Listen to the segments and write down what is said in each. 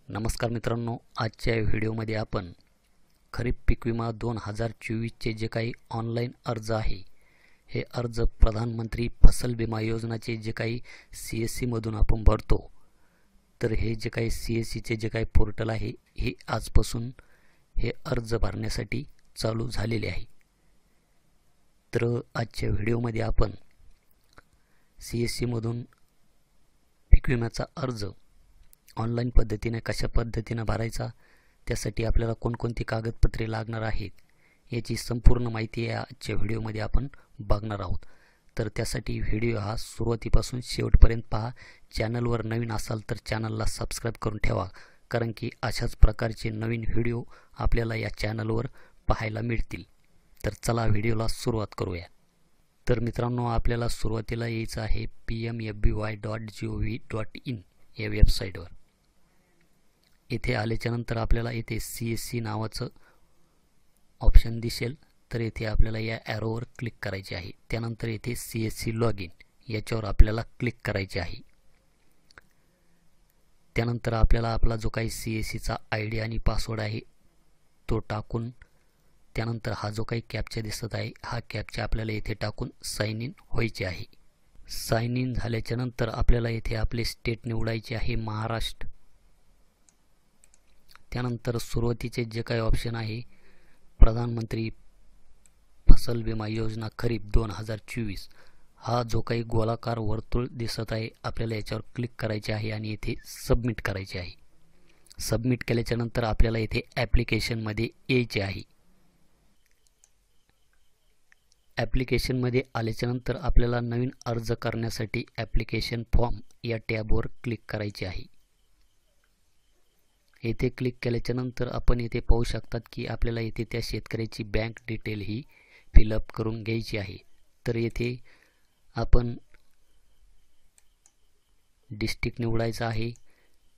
नमस्कार मित्रांनो, आजच्या व्हिडिओमध्ये आपण खरीप पीक विमा 2024चे जे काही ऑनलाईन अर्ज आहे, हे अर्ज प्रधानमंत्री फसल विमा योजनाचे जे काही CSC मधून आपण भरतो, तर हे जे काही CSCचे जे काही पोर्टल आहे, हे आजपासून हे अर्ज भरण्यासाठी चालू झालेले आहे। तर आजच्या व्हिडिओमध्ये आपण CSC मधून पीक विम्याचा अर्ज ऑनलाईन पद्धतीने कशा पद्धतीने भरायचा, त्यासाठी आपल्याला कोणकोणती कागदपत्रे लागणार आहेत याची संपूर्ण माहिती आजच्या व्हिडिओमध्ये आपण बघणार आहोत। तर त्यासाठी व्हिडिओ हा सुरुवातीपासून शेवटपर्यंत पहा। चॅनलवर नवीन असाल तर चॅनलला सबस्क्राइब करून ठेवा, कारण की अशाच प्रकारचे नवीन व्हिडिओ आपल्याला या चॅनलवर पाहायला मिळतील। तर चला व्हिडिओला सुरुवात करूया। तर मित्रांनो, आपल्याला सुरुवातीला यायचं आहे pmfby.gov.in या वेबसाईटवर। इथे आल्याच्यानंतर आपल्याला इथे CSC नावाचं ऑप्शन दिसेल, तर इथे आपल्याला या ॲरोवर क्लिक करायचे आहे। त्यानंतर इथे CSC लॉगिन याच्यावर आपल्याला क्लिक करायचे आहे। त्यानंतर आपल्याला आपला जो काही CSCचा ID आणि पासवर्ड आहे तो टाकून, त्यानंतर हा जो काही कॅप्चा दिसत आहे हा कॅप्चा आपल्याला इथे टाकून साइन इन व्हायचे आहे। साइन इन झाल्याच्या नंतर आपल्याला इथे आपले स्टेट निवडायचे आहे, महाराष्ट्र। त्यानंतर सुरुवातीचे जे काही ऑप्शन आहे, प्रधानमंत्री फसल विमा योजना खरीप 2024, हा जो काही गोलाकार वर्तुळ दिसत आहे आपल्याला याच्यावर क्लिक करायचे आहे आणि इथे सबमिट करायचे आहे। सबमिट केल्याच्या नंतर आपल्याला इथे ॲप्लिकेशनमध्ये यायचे आहे। ॲप्लिकेशनमध्ये आल्याच्यानंतर आपल्याला नवीन अर्ज करण्यासाठी ॲप्लिकेशन फॉर्म या टॅबवर क्लिक करायचे आहे। येथे क्लिक केल्याच्या नंतर आपण इथे पाहू शकतात की आपल्याला इथे त्या शेतकऱ्याची बँक डिटेल ही फिलअप करून घ्यायची आहे। तर येथे आपण डिस्ट्रिक्ट निवडायचा आहे,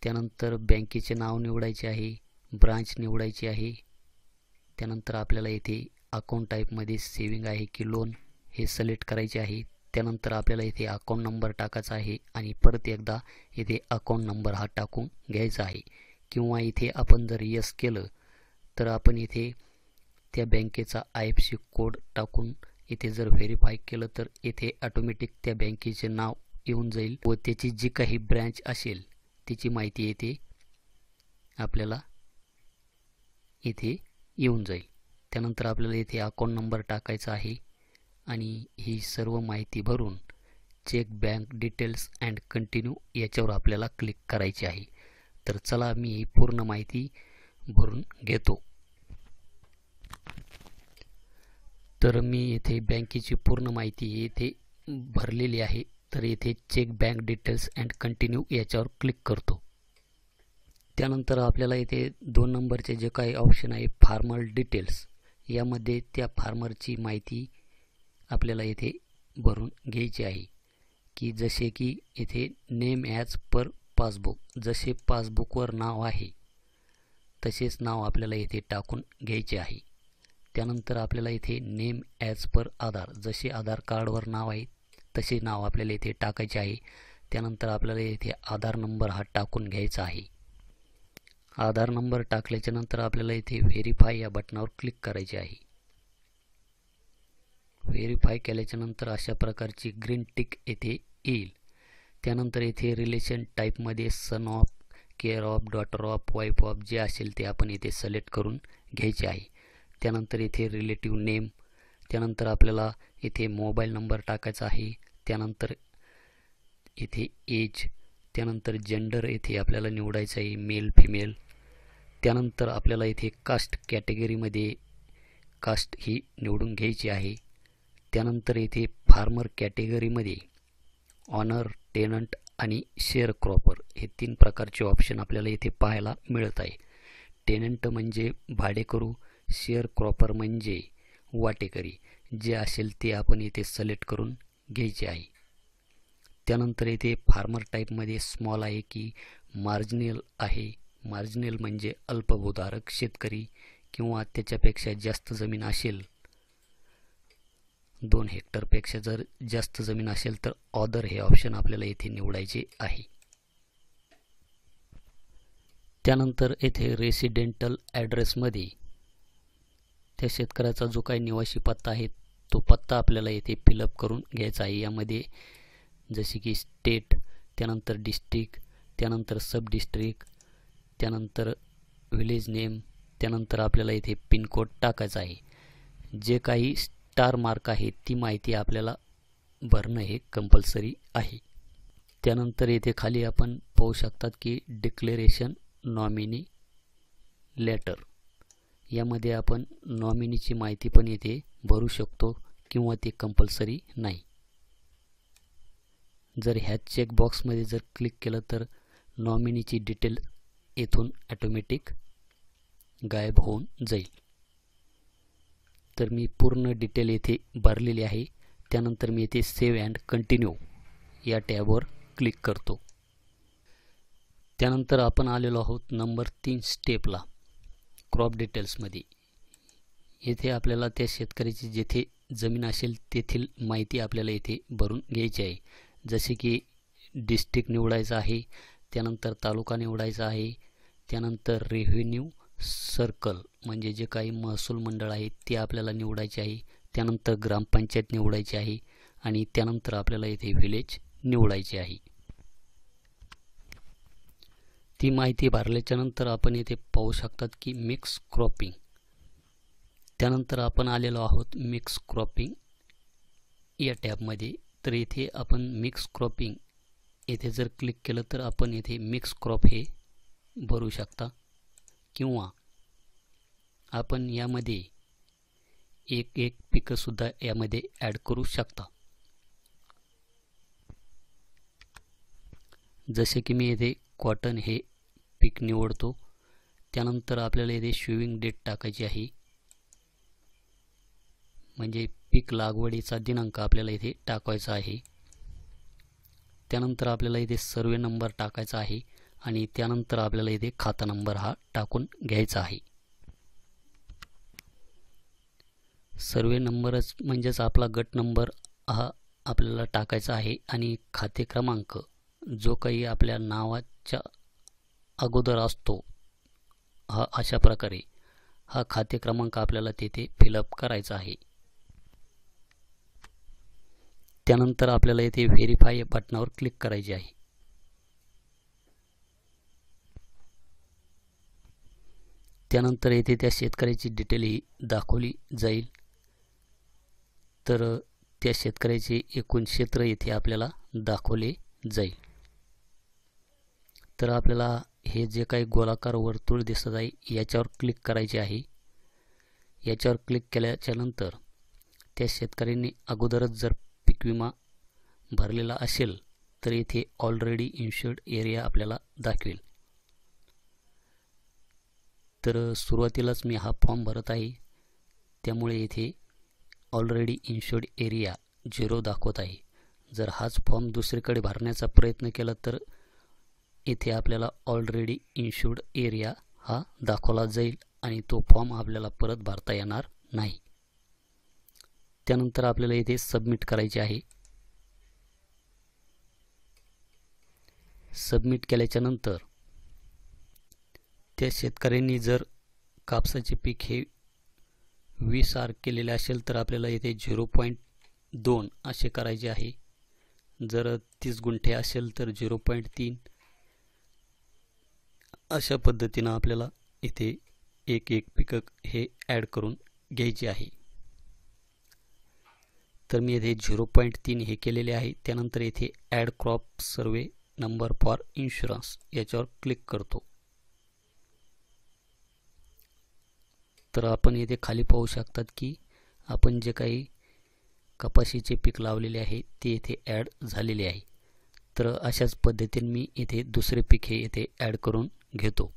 त्यानंतर बँकेचे नाव निवडायचे आहे, ब्रांच निवडायची आहे। त्यानंतर आपल्याला इथे अकाउंट टाईपमध्ये सेविंग आहे की लोन हे सिलेक्ट करायचे आहे। त्यानंतर आपल्याला इथे अकाउंट नंबर टाकायचा आहे आणि परत एकदा इथे अकाउंट नंबर हा टाकून घ्यायचा आहे। किंवा इथे आपण जर यस केलं तर आपण इथे त्या बँकेचा IFSC कोड टाकून इथे जर व्हेरीफाय केलं तर इथे ऑटोमॅटिक त्या बँकेचे नाव येऊन जाईल व त्याची जी काही ब्रँच असेल त्याची माहिती येते आपल्याला इथे येऊन जाईल। त्यानंतर आपल्याला इथे अकाउंट नंबर टाकायचा आहे आणि ही सर्व माहिती भरून check bank details and continue याच्यावर आपल्याला क्लिक करायचे आहे। तर चला मी ही पूर्ण माहिती भरून घेतो। तर मी येथे बँकेची पूर्ण माहिती येथे भरलेली आहे। तर येथे check bank details and continue याच्यावर क्लिक करतो। त्यानंतर आपल्याला इथे 2 नंबरचे जे काही ऑप्शन आहे फार्मर डिटेल्स, यामध्ये त्या फार्मरची माहिती आपल्याला इथे भरून घ्यायची आहे, की जसे की इथे नेम ॲज पर पासबुक, जसे पासबुकवर नाव आहे तसेच नाव आपल्याला इथे टाकून घ्यायचे आहे। त्यानंतर आपल्याला इथे नेम ॲज पर आधार, जसे आधार कार्डवर नाव आहे तसे नाव आपल्याला इथे टाकायचे आहे। त्यानंतर आपल्याला इथे आधार नंबर हा टाकून घ्यायचा आहे। आधार नंबर टाकल्याच्या नंतर आपल्याला इथे व्हेरीफाय या बटनावर क्लिक करायचे आहे। व्हेरीफाय केल्याच्या नंतर अशा प्रकारची ग्रीन टिक येथे येईल। त्यानंतर इथे रिलेशन टाईपमध्ये son of, care of, daughter of, wife of जे असेल ते आपण इथे सिलेक्ट करून घ्यायचे आहे। त्यानंतर इथे रिलेटिव्ह नेम, त्यानंतर आपल्याला इथे मोबाईल नंबर टाकायचा आहे। त्यानंतर इथे एज, त्यानंतर जेंडर इथे आपल्याला निवडायचं आहे, मेल फिमेल। त्यानंतर आपल्याला इथे कास्ट कॅटेगरीमध्ये कास्ट ही निवडून घ्यायची आहे। त्यानंतर इथे फार्मर कॅटेगरीमध्ये ऑनर, टेनंट आणि शेअर क्रॉपर हे 3 प्रकारचे ऑप्शन आपल्याला इथे पाहायला मिळत आहे। टेनंट म्हणजे भाडेकरू, शेअर क्रॉपर म्हणजे वाटेकरी, जे असेल ते आपण इथे सिलेक्ट करून घ्यायचे आहे। त्यानंतर इथे फार्मर टाईपमध्ये स्मॉल आहे की मार्जिनल आहे। मार्जिनल म्हणजे अल्पभूधारक शेतकरी किंवा त्याच्यापेक्षा जास्त जमीन असेल, 2 हेक्टरपेक्षा जर जास्त जमीन असेल तर ऑदर हे ऑप्शन आपल्याला इथे निवडायचे आहे। त्यानंतर येथे रेसिडेंटल ॲड्रेसमध्ये त्या शेतकऱ्याचा जो काही निवासी पत्ता आहे तो पत्ता आपल्याला येथे फिलअप करून घ्यायचा आहे. यामध्ये जसे की स्टेट, त्यानंतर डिस्ट्रिक्ट, त्यानंतर सब डिस्ट्रिक्ट, त्यानंतर विलेज नेम, त्यानंतर आपल्याला इथे पिनकोड टाकायचा आहे. जे काही स्टार मार्क आहे ती माहिती आपल्याला भरणं हे कंपल्सरी आहे. त्यानंतर येथे खाली आपण पाहू शकतात की डिक्लेरेशन नॉमिनी लेटर, यामध्ये आपण नॉमिनीची माहिती पण येथे भरू शकतो किंवा ते कंपल्सरी नाही. जर ह्या चेकबॉक्समध्ये जर क्लिक केलं तर नॉमिनीची डिटेल येथून ऑटोमॅटिक गायब होऊन जाईल. तर मी पूर्ण डिटेल येथे भरलेली आहे. त्यानंतर मी येथे सेव्ह अँड कंटिन्यू या टॅबवर क्लिक करतो. त्यानंतर आपण आलेलो आहोत नंबर 3 स्टेपला, क्रॉप डिटेल्समध्ये. येथे आपल्याला त्या शेतकऱ्याची जेथे जमीन असेल तेथील माहिती आपल्याला येथे भरून घ्यायची आहे. जसे की डिस्ट्रिक्ट निवडायचा आहे, त्यानंतर तालुका निवडायचा आहे, त्यानंतर रेव्हेन्यू सर्कल म्हणजे जे काही महसूल मंडळ आहे ते आपल्याला निवडायचे आहे, त्यानंतर ग्रामपंचायत निवडायची आहे आणि त्यानंतर आपल्याला येथे विलेज निवडायचे आहे. ती माहिती भरल्याच्या नंतर आपण येथे पाहू शकतात की मिक्स क्रॉपिंग. त्यानंतर आपण आलेलो आहोत मिक्स क्रॉपिंग या टॅबमध्ये. तर येथे आपण मिक्स क्रॉपिंग येथे जर क्लिक केलं तर आपण येथे मिक्स क्रॉप हे भरू शकता किंवा आपण यामध्ये एक पिकंसुद्धा यामध्ये ॲड करू शकता. जसे की मी येथे कॉटन हे पीक निवडतो. त्यानंतर आपल्याला येथे शेविंग डेट टाकायची आहे, म्हणजे पीक लागवडीचा दिनांक आपल्याला इथे टाकायचा आहे. त्यानंतर आपल्याला इथे सर्वे नंबर टाकायचा आहे आणि त्यानंतर आपल्याला इथे खाता नंबर हा टाकून घ्यायचा आहे. सर्वे नंबरच म्हणजेच आपला गट नंबर हा आपल्याला टाकायचा आहे आणि खाते क्रमांक जो काही आपल्या नावाच्या अगोदर असतो हा अशा प्रकारे हा खाते क्रमांक आपल्याला तेथे फिलअप करायचा आहे. त्यानंतर आपल्याला येथे व्हेरीफाय बटनावर क्लिक करायचे आहे. त्यानंतर येथे त्या शेतकऱ्याची डिटेल ही दाखवली जाईल. तर त्या शेतकऱ्याचे एकूण क्षेत्र येथे आपल्याला दाखवले जाईल. तर आपल्याला हे जे काही गोलाकार वर्तुळ दिसत आहे याच्यावर क्लिक करायचे आहे. याच्यावर क्लिक केल्याच्या नंतर त्या शेतकऱ्यांनी अगोदरच जर पीक विमा भरलेला असेल तर इथे ऑलरेडी इन्शुर्ड एरिया आपल्याला दाखवेल. तर सुरुवातीलाच मी हा फॉर्म भरत आहे, त्यामुळे इथे ऑलरेडी इन्शुर्ड एरिया 0 दाखवत आहे. जर हाच फॉर्म दुसरीकडे भरण्याचा प्रयत्न केला तर इथे आपल्याला ऑलरेडी इन्शुर्ड एरिया हा दाखवला जाईल आणि तो फॉर्म आपल्याला परत भरता येणार नाही. त्यानंतर आपल्याला इथे सबमिट करायचे आहे. सबमिट केल्याच्या नंतर त्या शेतकऱ्यांनी जर कापसाचे पीक हे 20 आर केलेले असेल तर आपल्याला इथे 0.2 असे करायचे आहे. जर 30 गुंठे असेल तर 0.3 अशा पद्धतीनं आपल्याला इथे एक पिकं हे ॲड करून घ्यायचे आहे. तर मी येथे 0.3 हे केलेले आहे. त्यानंतर येथे add crop survey number for insurance याच्यावर क्लिक करतो. तर आपण येथे खाली पाहू शकतात की आपण जे काही कपाशीचे पीक लावलेले आहे ते येथे ॲड झालेले आहे. तर अशाच पद्धतीने मी येथे दुसरे पीक हे येथे ॲड करून घेतो.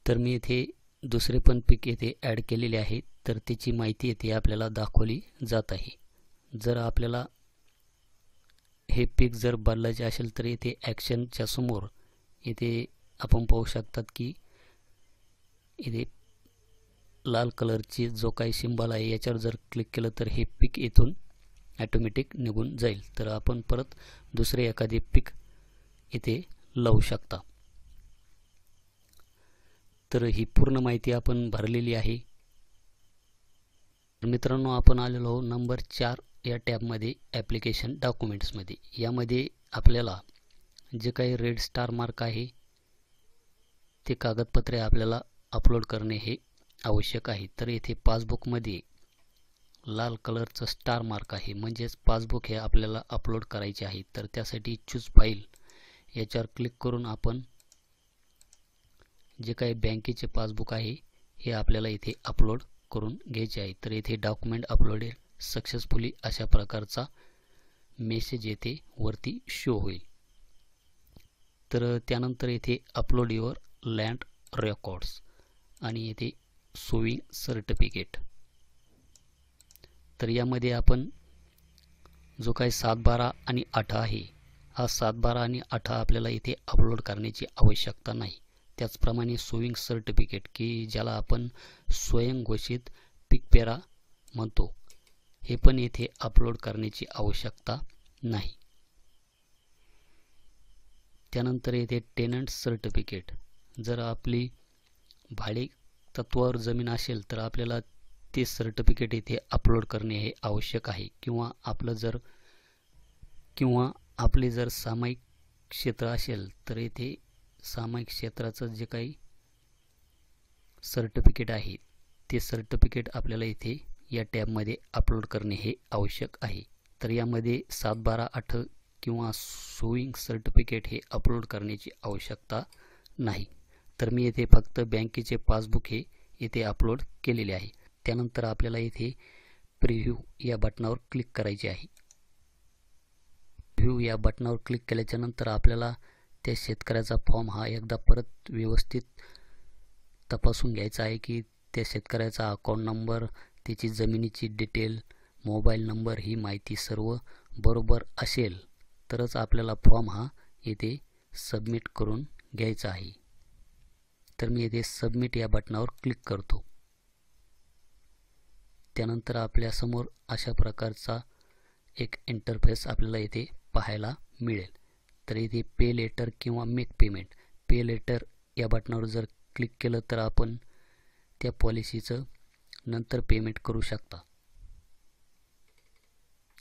तर मी येथे दुसरे पण पीक येथे ॲड केलेले आहे, तर त्याची माहिती येथे आपल्याला दाखवली जात आहे. जर आपल्याला हे पीक जर बदलायचे असेल तर येथे ॲक्शनच्या समोर येथे आपण पाहू शकतात की इथे लाल कलरची जो काही सिंबल आहे याच्यावर जर क्लिक केलं तर हे पीक इथून ऑटोमॅटिक निघून जाईल. तर आपण परत दुसरे एखादे पीक इथे लावू शकता। तर ही पूर्ण माहिती आपण भरलेली आहे। मित्रांनो, आपण आलेलो आहोत नंबर 4 या टॅबमध्ये ॲप्लिकेशन डॉक्युमेंट्समध्ये। यामध्ये आपल्याला जे काही रेड स्टार मार्क आहे ते कागदपत्रे आपल्याला अपलोड करणे हे आवश्यक आहे। तर येथे पासबुकमध्ये लाल कलरचं स्टार मार्क आहे, म्हणजेच पासबुक हे आपल्याला अपलोड करायचे आहे। तर त्यासाठी चूज फाईल याच्यावर क्लिक करून आपण जे काही बँकेचे पासबुक आहे हे आपल्याला इथे अपलोड करून घ्यायचे आहे। तर इथे डॉक्युमेंट अपलोडेड सक्सेसफुली अशा प्रकारचा मेसेज येथे वरती शो होईल। तर त्यानंतर इथे अपलोड युअर लँड रेकॉर्ड्स आणि इथे शोविंग सर्टिफिकेट। तर यामध्ये आपण जो काही 7, 12 आणि 8 आहे, हा 7, 12 आणि 8 आपल्याला इथे अपलोड करण्याची आवश्यकता नाही। त्याचप्रमाणे शोविंग सर्टिफिकेट की ज्याला आपण स्वयंघोषित पीक-पेरा म्हणतो, हे पण येथे अपलोड करण्याची आवश्यकता नाही। त्यानंतर येथे टेनंट सर्टिफिकेट, जर आपली भाडे तत्वावर जमीन असेल तर आपल्याला ते सर्टिफिकेट इथे अपलोड करणे हे आवश्यक आहे। किंवा आपले जर सामायिक क्षेत्र असेल तर इथे सामायिक क्षेत्राचं जे काही सर्टिफिकेट आहे ते सर्टिफिकेट आपल्याला इथे या टॅबमध्ये अपलोड करणे हे आवश्यक आहे। तर यामध्ये 7, 12, 8 किंवा शोविंग सर्टिफिकेट हे अपलोड करण्याची आवश्यकता नाही। तर मी येथे फक्त बँकेचे पासबुक हे इथे अपलोड केलेले आहे। त्यानंतर आपल्याला इथे प्रिव्ह्यू या बटनावर क्लिक करायचे आहे। प्रिव्ह्यू या बटनावर क्लिक केल्याच्या नंतर आपल्याला त्या शेतकऱ्याचा फॉर्म हा एकदा परत व्यवस्थित तपासून घ्यायचा आहे की त्या शेतकऱ्याचा अकाउंट नंबर, त्याची जमिनीची डिटेल, मोबाईल नंबर ही माहिती सर्व बरोबर असेल तरच आपल्याला फॉर्म हा इथे सबमिट करून घ्यायचा आहे। तर मी इथे सबमिट या बटनावर क्लिक करतो। त्यानंतर आपल्यासमोर अशा प्रकारचा एक इंटरफेस आपल्याला इथे पाहायला मिळेल। तर इथे पे लेटर किंवा मेक पेमेंट, पे लेटर या बटनावर जर क्लिक केलं तर आपण त्या पॉलिसीचं नंतर पेमेंट करू शकता।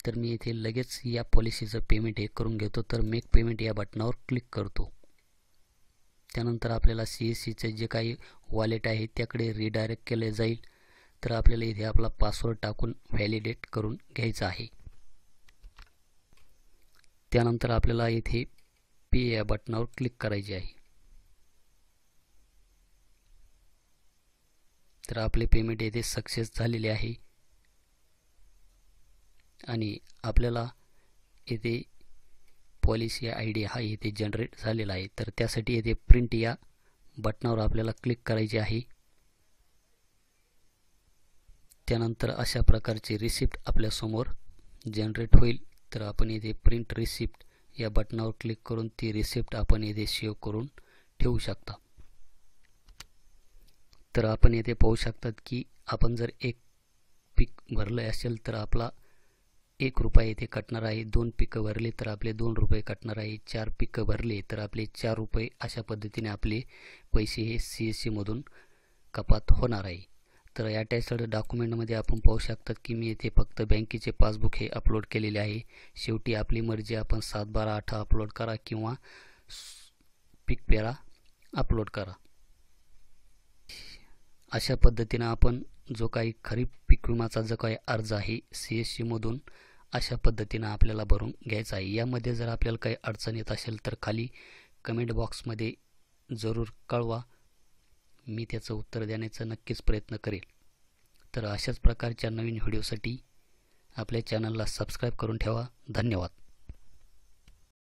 तर मी इथे लगेच या पॉलिसीचं पेमेंट हे करून घेतो। तर मेक पेमेंट या बटनावर क्लिक करतो। त्यानंतर आपल्याला CSCचे जे काही वॉलेट आहे त्याकडे रिडायरेक्ट केले जाईल। तर आपल्याला इथे आपला पासवर्ड टाकून व्हॅलिडेट करून घ्यायचा आहे। त्यानंतर आपल्याला इथे पे या बटनावर क्लिक करायचे आहे। तर आपले पेमेंट येथे सक्सेस झालेले आहे आणि आपल्याला येथे पॉलिसी ID हा येथे जनरेट झालेला आहे। तर त्यासाठी येथे प्रिंट या बटनावर आपल्याला क्लिक करायचे आहे। त्यानंतर अशा प्रकारची रिसिप्ट आपल्यासमोर जनरेट होईल। तर आपण येथे प्रिंट रिसिप्ट या बटनावर क्लिक करून ती रिसिप्ट आपण येथे सेव्ह करून ठेवू शकता। तर आपण येथे पाहू शकतात की आपण जर एक पीक भरले असेल तर आपला 1 रुपया येथे कटणार आहे, 2 पिकं भरली तर आपले 2 रुपये कटणार आहे, 4 पिकं भरले तर आपले 4 रुपये, अशा पद्धतीने आपले पैसे हे CSC मधून कपात होणार आहे। तर अटॅच्ड डॉक्युमेंटमध्ये आपण पाहू शकतात की मी येथे फक्त बँकेचे पासबुक हे अपलोड केलेले आहे। शेवटी आपली मर्जी, आपण 7, 12, 8 अपलोड करा किंवा पीक-पेरा अपलोड करा। अशा पद्धतीने आपण जो काही खरीप पीक विमाचा जो काही अर्ज आहे CSC मधून अशा पद्धतीने आपल्याला भरून घ्यायचा आहे। यामध्ये जर आपल्याला काही अडचण येत असेल तर खाली कमेंट बॉक्समध्ये जरूर कळवा, मी त्याचं उत्तर देण्याचा नक्कीच प्रयत्न करेल। तर अशाच प्रकारच्या नवीन व्हिडिओसाठी आपल्या चॅनलला सबस्क्राईब करून ठेवा। धन्यवाद।